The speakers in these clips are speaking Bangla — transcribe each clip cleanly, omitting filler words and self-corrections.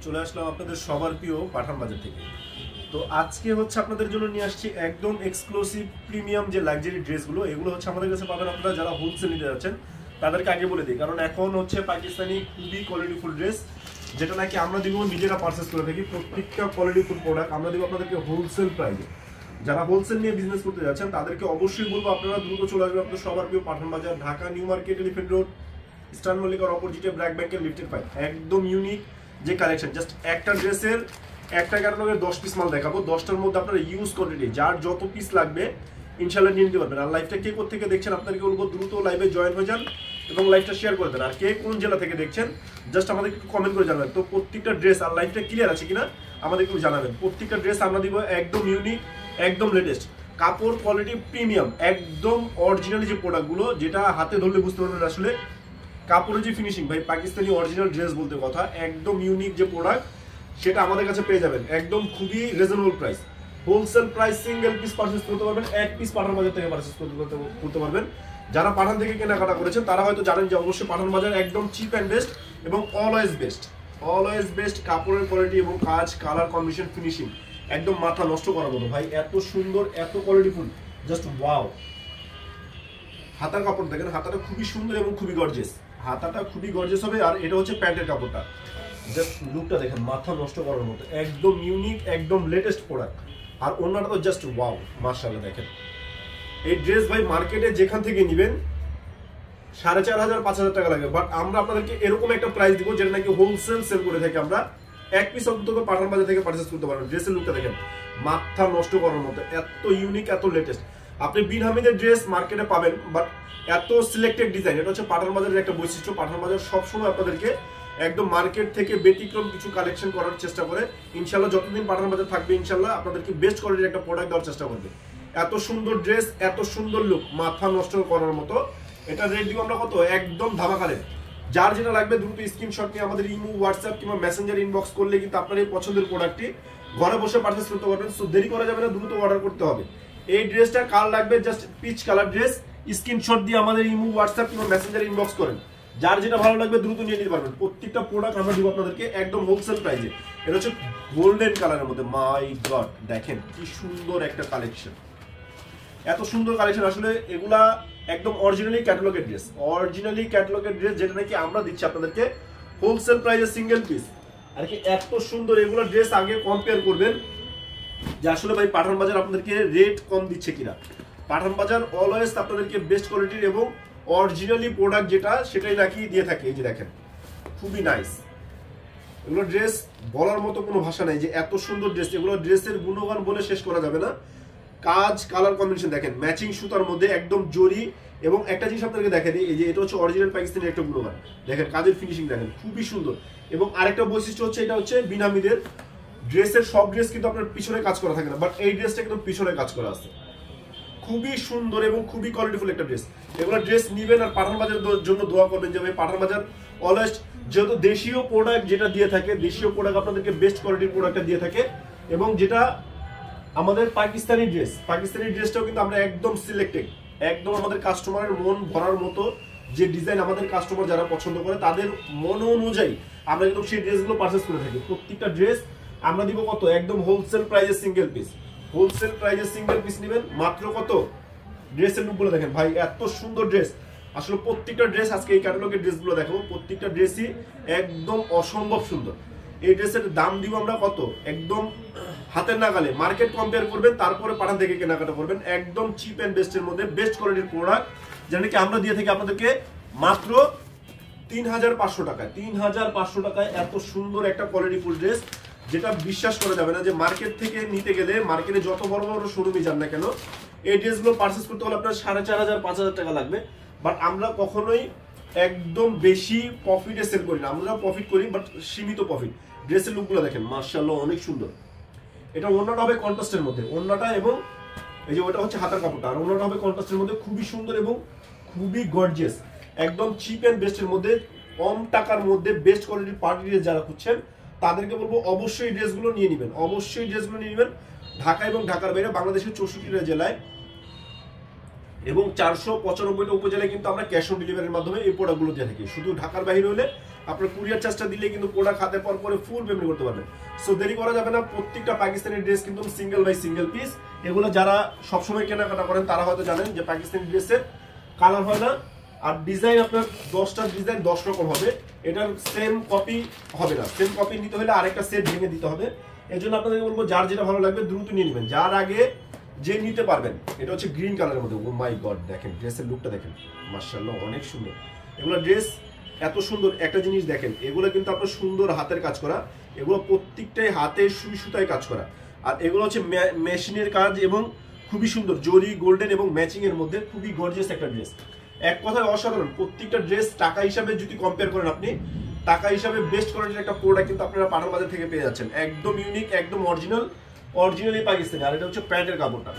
চলে আসলাম আপনাদের সবার প্রিয় পাঠান বাজার থেকে। তো আজকে হচ্ছে আপনাদের জন্য নিয়ে আসছি একদম এক্সক্লুসিভ প্রিমিয়াম যে লাক্সারি ড্রেসগুলো, এগুলো হচ্ছে আমাদের কাছে পাবেন আপনারা যারা হোলসেল নিতে যাচ্ছেন তাদেরকে আগে বলে দিই, কারণ এখন হচ্ছে পাকিস্তানি খুবই কোয়ালিটিফুল ড্রেস যেটা নাকি আমরা দিব নিজেরা পারচেস করে থাকি। প্রত্যেকটা কোয়ালিটিফুল প্রোডাক্ট আমরা দিব আপনাদেরকে হোলসেল প্রাইসে। যারা হোলসেল নিয়ে বিজনেস করতে যাচ্ছেন তাদেরকে অবশ্যই বলবো আপনারা দ্রুত চলে আসবেন আপনাদের সবার প্রিয় Pathan Bazar, Dhaka New Market, Elephant Road, Eastern মল্লিকার অপোজিটে ব্র্যাক ব্যাংকের লিফটেড 5। একদম ইউনিক যে কালেকশন, জাস্ট একটা ড্রেসের একটা ক্যাটালগের 10 পিস মাল দেখাবো। 10টার মধ্যে আপনারা ইউজ কোয়ান্টিটি যার যত পিস লাগবে ইনশাল্লাহ নিয়ে নিতে পারবেন। আর লাইভটা কে কোথা থেকে দেখছেন আপনাদেরকে বলবো দ্রুত লাইভে জয়েন হয়ে যান এবং লাইভটা শেয়ার করে দেন। আর কে কোন জেলা থেকে দেখছেন জাস্ট আমাদেরকে একটু কমেন্ট করে জানাবেন। তো প্রত্যেকটা ড্রেস আর লাইভটা ক্লিয়ার আছে কিনা আমাদেরকে একটু জানাবেন। প্রত্যেকটা ড্রেস আমরা দিব একদম ইউনিক, একদম লেটেস্ট, কাপড় কোয়ালিটি প্রিমিয়াম, একদম অরিজিনাল যে প্রোডাক্টগুলো যেটা হাতে ধরলে বুঝতে পারবেন আসলে কাপড়ের যে ফিনিশিং ভাই পাকিস্তানি অরিজিনাল ড্রেস বলতে কথা, একদম ইউনিক যে প্রোডাক্ট সেটা আমাদের কাছে পেয়ে যাবেন একদম খুবই reasonable price. Wholesale price, single piece purchase করতে পারবেন, এক পিস পাঠান বাজার থেকে পারচেজ করতে পারবেন। যারা পাঠান থেকে কেনাকাটা করেছেন তারা হয়তো জানেন যে অবশ্যই পাঠান বাজার একদম চিপ অ্যান্ড বেস্ট এবং অলওয়েজ বেস্ট, অলওয়েজ বেস্ট কাপড়ের কোয়ালিটি এবং কাজ, কালার কম্বিনেশন, ফিনিশিং একদম মাথা নষ্ট করার মতো ভাই, এত সুন্দর, এত কোয়ালিটিফুল, জাস্ট ওয়াও। হাতার কাপড় দেখেন, হাতাটা খুবই সুন্দর এবং খুবই গর্জিয়াস, হাতাটা খুবই গর্জিয়াস হবে। আর এটা হচ্ছে প্যান্টের কাপড়টা, জাস্ট লুকটা দেখেন মাথা নষ্ট করার মতো, একদম ইউনিক, একদম লেটেস্ট প্রোডাক্ট। আর ওনাটা তো জাস্ট ওয়াও, মাশাআল্লাহ। দেখেন এই ড্রেস ভাই মার্কেটে যেখান থেকে নেবেন 4500-5000 টাকা লাগে, বাট আমরা আপনাদেরকে এরকম একটা প্রাইস দিব যেটা নাকি হোলসেল সেল করে থাকি আমরা। এক পিস অন্তত পাঠান বাজার থেকে পারচেজ করতে পারবেন। ড্রেসের লুকটা দেখেন মাথা নষ্ট করার মতো, এত ইউনিক, এত লেটেস্ট। আপনি বিন হামিদের ড্রেস মার্কেটে পাবেন, বাট এত সিলেক্টেড ডিজাইন, এটা হচ্ছে পাঠান বাজারের একটা বৈশিষ্ট্য। পাঠান বাজার সবসময় আপনাদেরকে একদম মার্কেট থেকে ব্যতিক্রম কিছু কালেকশন করার চেষ্টা করে। ইনশাল্লাহ যতদিন পাঠান বাজার থাকবে ইনশাল্লাহ আপনাদেরকে বেস্ট কোয়ালিটির একটা প্রোডাক্ট দেওয়ার চেষ্টা করবে। এত সুন্দর ড্রেস, এত সুন্দর লুক, মাথা নষ্ট করার মতো। এটা রেট দিব আমরা কত, একদম ধামাকারে। যার যেটা লাগবে দ্রুত স্ক্রিনশট নিয়ে আমাদের ইমো, হোয়াটসঅ্যাপ কিংবা মেসেঞ্জার ইনবক্স করলে কিন্তু আপনার এই পছন্দের প্রোডাক্টটি ঘরে বসে পারচেজ করতে পারবেন। সো দেরি করা যাবে না, দ্রুত অর্ডার করতে হবে। এই ড্রেসটা কালার লাগবে just peach colour dress, screenshot দিয়ে আমাদের ইমো, হোয়াটসঅ্যাপ কিংবা মেসেঞ্জার ইনবক্স করেন। যার যেটা ভালো লাগবে দ্রুত নিয়ে নিতে পারবেন। প্রত্যেকটা প্রোডাক্ট আমরা দিব আপনাদেরকে একদম হোলসেল প্রাইসে। এটা হচ্ছে গোল্ডেন কালারের মধ্যে, মাই গড দেখেন কি সুন্দর একটা কালেকশন, এত সুন্দর কালেকশন। আসলে এগুলা একদম অরিজিনালি ক্যাটালগের ড্রেস, অরিজিনালি ক্যাটালগের ড্রেস যেটা নাকি আমরা দিচ্ছি আপনাদেরকে হোলসেল প্রাইসে সিঙ্গেল পিস। আর কি এত সুন্দর এগুলো ড্রেস আগে কম্পেয়ার করবেন যে আসলে ভাই পাঠান বাজার আপনাদেরকে রেট কম দিচ্ছে কিনা। পাঠান বাজার অলওয়েজ আপনাদেরকে বেস্ট কোয়ালিটির এবং অরিজিনালি প্রোডাক্ট যেটা সেটাই নাকি দিয়ে থাকে। এই যে দেখেন খুবই নাইস এগুলো ড্রেস, বলার মতো কোনো ভাষা নাই যে এত সুন্দর ড্রেস। এগুলো ড্রেসের গুণগান বলে শেষ করা যাবে না। কাজ, কালার কম্বিনেশন দেখেন, ম্যাচিং সুতার মধ্যে একদম জরি। এবং একটা জিনিস আপনাদেরকে দেখে দিই, এই যে এটা হচ্ছে অরিজিনাল পাকিস্তানি একটা গুণগান, দেখেন কাজের ফিনিশিং দেখেন খুবই সুন্দর। এবং আরেকটা বৈশিষ্ট্য হচ্ছে এটা হচ্ছে বিনামিদের ড্রেসের সব ড্রেস কিন্তু আপনার পিছনে কাজ করা থাকে না, বাট এই ড্রেসটা কিন্তু পিছনে কাজ করা আছে। খুবই সুন্দর এবং খুবই কোয়ালিটিফুল একটা ড্রেস। এগুলো ড্রেস নিবেন আর পাঠান বাজারের জন্য দোয়া করবেন যে ভাই পাঠান বাজার অলওয়েজ যেহেতু দেশীয় প্রোডাক্ট যেটা দিয়ে থাকে, দেশীয় প্রোডাক্ট আপনাদেরকে বেস্ট কোয়ালিটির প্রোডাক্টটা দিয়ে থাকে। এবং যেটা আমাদের পাকিস্তানি ড্রেস, পাকিস্তানি ড্রেসটাও কিন্তু আমরা একদম সিলেক্টেড, একদম আমাদের কাস্টমারের মন ভরার মতো যে ডিজাইন আমাদের কাস্টমার যারা পছন্দ করে তাদের মন অনুযায়ী আমরা কিন্তু সেই ড্রেসগুলো পারচেস করে থাকি। প্রত্যেকটা ড্রেস আমরা দিব কত, একদম হোলসেল প্রাইসে সিঙ্গেল পিস। হোলসেল প্রাইসে সিঙ্গেল পিস নেবেন মাত্র কত, ড্রেসের লুকগুলো দেখেন ভাই এত সুন্দর ড্রেস। আসলে প্রত্যেকটা ড্রেস আজকে এই ক্যাটালগের ড্রেসগুলো দেখাবো, প্রত্যেকটা ড্রেসই একদম অসম্ভব সুন্দর। এই ড্রেসের দাম দিব আমরা কত, একদম হাতের নাগালে। মার্কেট কম্পেয়ার করবেন তারপরে পাঠান থেকে কেনাকাটা করবেন। একদম চিপ অ্যান্ড বেস্টের মধ্যে বেস্ট কোয়ালিটির প্রোডাক্ট যেটা নাকি আমরা দিয়ে থাকি আপনাদেরকে মাত্র 3500 টাকায়। 3500 টাকায় এত সুন্দর একটা কোয়ালিটিফুল ড্রেস যেটা বিশ্বাস করা যাবে না যে মার্কেট থেকে নিতে গেলে, মার্কেটে যত বড় বড় শোরুমে যান না কেন, এই ড্রেসগুলো পারচেস করতে হলে আপনার 4500-5000 টাকা লাগবে। বাট আমরা কখনোই একদম বেশি প্রফিটে সেল করি না, আমরা প্রফিট করি বাট সীমিত প্রফিট। ড্রেসের লুকগুলো দেখেন মাশাআল্লাহ অনেক সুন্দর। এটা ওড়নাটা হবে কন্ট্রাস্টের মধ্যে, ওড়নাটা এবং এই যে ওটা হচ্ছে হাতার কাপড়টা, আর ওড়নাটা হবে কন্ট্রাস্টের মধ্যে, খুবই সুন্দর এবং খুবই গর্জিয়াস। একদম চিপ অ্যান্ড বেস্টের মধ্যে, কম টাকার মধ্যে বেস্ট কোয়ালিটির পার্টি ড্রেস যারা খুঁজছেন তাদেরকে বলবো অবশ্যই ড্রেসগুলো নিয়ে নেবেন, অবশ্যই ড্রেসগুলো নিয়ে নেবেন। ঢাকা এবং ঢাকার বাইরে বাংলাদেশের 64টা জেলায় এবং 495টা উপজেলায় কিন্তু আমরা ক্যাশ অন ডেলিভারির মাধ্যমে এই প্রোডাক্টগুলো দিয়ে থাকি। শুধু ঢাকার বাইরে হলে আপনার কুরিয়ার চার্জটা দিলে কিন্তু প্রোডাক্ট হাতে পর করে ফুল পেমেন্ট করতে পারবেন। সো দেরি করা যাবে না, প্রত্যেকটা পাকিস্তানি ড্রেস কিন্তু সিঙ্গেল বাই সিঙ্গেল পিস। এগুলো যারা সবসময় কেনাকাটা করেন তারা হয়তো জানেন যে পাকিস্তানি ড্রেসের কালার হয় না, আর ডিজাইন আপনার 10টা ডিজাইন 10 রকম হবে, এটার সেম কপি হবে না। সেম কপি নিতে হলে আরেকটা সেট ভেঙে দিতে হবে। এই জন্য আপনাদের বলবো যার যেটা ভালো লাগবে দ্রুত নিয়ে নেবেন, যার আগে যে নিতে পারবেন। এটা হচ্ছে গ্রিন কালারের মধ্যে, ও মাই গড দেখেন ড্রেসের লুকটা দেখেন, মাশাআল্লাহ অনেক সুন্দর। এগুলো ড্রেস এত সুন্দর, একটা জিনিস দেখেন এগুলো কিন্তু আপনার সুন্দর হাতের কাজ করা, এগুলো প্রত্যেকটাই হাতের সুই সুতায় কাজ করা, আর এগুলো হচ্ছে মেশিনের কাজ এবং খুবই সুন্দর জরি গোল্ডেন এবং ম্যাচিং এর মধ্যে খুবই গর্জিয়াস একটা ড্রেস। এক কথায় অসাধারণ। প্রত্যেকটা ড্রেস টাকা হিসাবে যদি কম্পেয়ার করেন আপনি, টাকা হিসাবে বেস্ট কোয়ালিটির একটা প্রোডাক্ট কিন্তু আপনারা পাঠান বাজার থেকে পেয়ে যাচ্ছেন, একদম ইউনিক, একদম অরিজিনালি পাকিস্তানি। আর এটা হচ্ছে প্যান্টের কাপড়টা,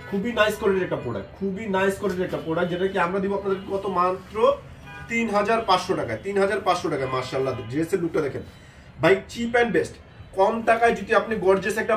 খুবই নাইস কোয়ালিটির একটা প্রোডাক্ট, খুবই নাইস কোয়ালিটির একটা প্রোডাক্ট, যেটা কি আমরা দিব আপনাদের কত মাত্র 3500 টাকায়। 3500 টাকায় মাশাআল্লাহ। ড্রেসের লুকটা দেখেন ভাই, চিপ অ্যান্ড বেস্ট। কম টাকায় যদি আপনি গর্জিয়াস একটা